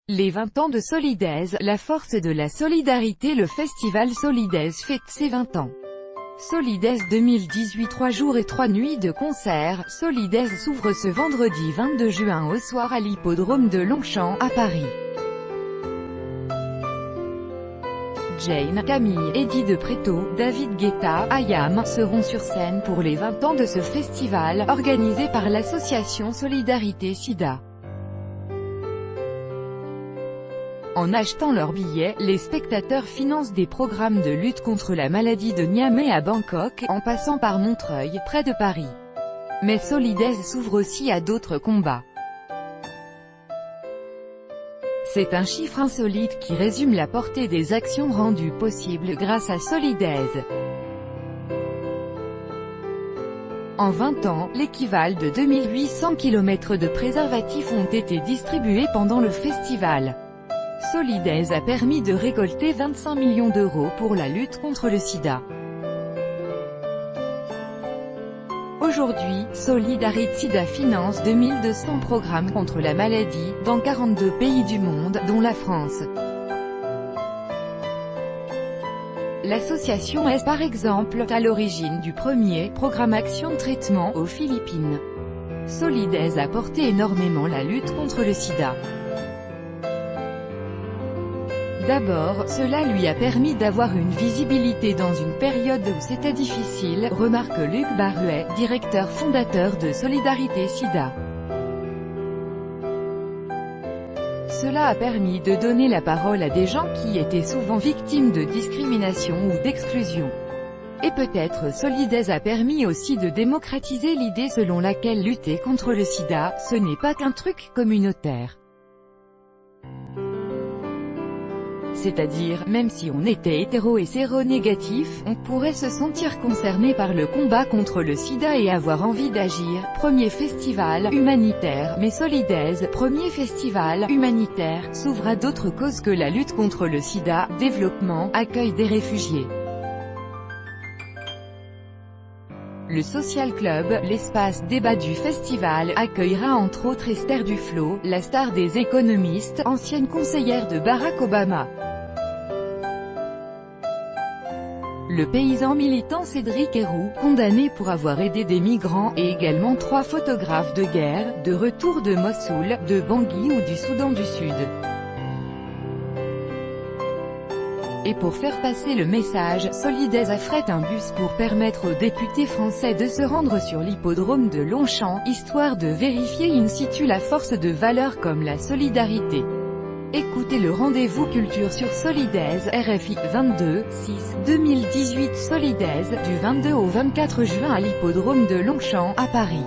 Les 20 ans de Solidaise, la force de la solidarité. Le festival Solidaise fête ses 20 ans. Solidaise 2018, 3 jours et 3 nuits de concert. Solidaise s'ouvre ce vendredi 22 juin au soir à l'hippodrome de Longchamp, à Paris. Jane, Camille, Eddie de Pretto, David Guetta, Ayam seront sur scène pour les 20 ans de ce festival, organisé par l'association Solidarité Sida. En achetant leurs billets, les spectateurs financent des programmes de lutte contre la maladie de Niamey à Bangkok, en passant par Montreuil, près de Paris. Mais Solidaise s'ouvre aussi à d'autres combats. C'est un chiffre insolite qui résume la portée des actions rendues possibles grâce à Solidaise. En 20 ans, l'équivalent de 2800 km de préservatifs ont été distribués pendant le festival. Solidaise a permis de récolter 25 millions d'euros pour la lutte contre le sida. Aujourd'hui, Solidarité Sida finance 2200 programmes contre la maladie, dans 42 pays du monde, dont la France. L'association est par exemple à l'origine du premier programme Action de traitement aux Philippines. Solidaise a porté énormément la lutte contre le sida. D'abord, cela lui a permis d'avoir une visibilité dans une période où c'était difficile, remarque Luc Baruet, directeur fondateur de Solidarité Sida. Cela a permis de donner la parole à des gens qui étaient souvent victimes de discrimination ou d'exclusion. Et peut-être Solidaise a permis aussi de démocratiser l'idée selon laquelle lutter contre le sida, ce n'est pas qu'un truc communautaire. C'est-à-dire, même si on était hétéro et séronégatif, on pourrait se sentir concerné par le combat contre le sida et avoir envie d'agir. Premier festival humanitaire, mais Solidaise, premier festival humanitaire, s'ouvre à d'autres causes que la lutte contre le sida, développement, accueil des réfugiés. Le Social Club, l'espace débat du festival, accueillera entre autres Esther Duflo, la star des économistes, ancienne conseillère de Barack Obama. Le paysan militant Cédric Héroux, condamné pour avoir aidé des migrants, et également 3 photographes de guerre, de retour de Mossoul, de Bangui ou du Soudan du Sud. Et pour faire passer le message, Solidaise affrète un bus pour permettre aux députés français de se rendre sur l'hippodrome de Longchamp, histoire de vérifier in situ la force de valeurs comme la solidarité. Écoutez le rendez-vous culture sur Solidaise, RFI, 22/6/2018. Solidaise, du 22 au 24 juin à l'hippodrome de Longchamp, à Paris.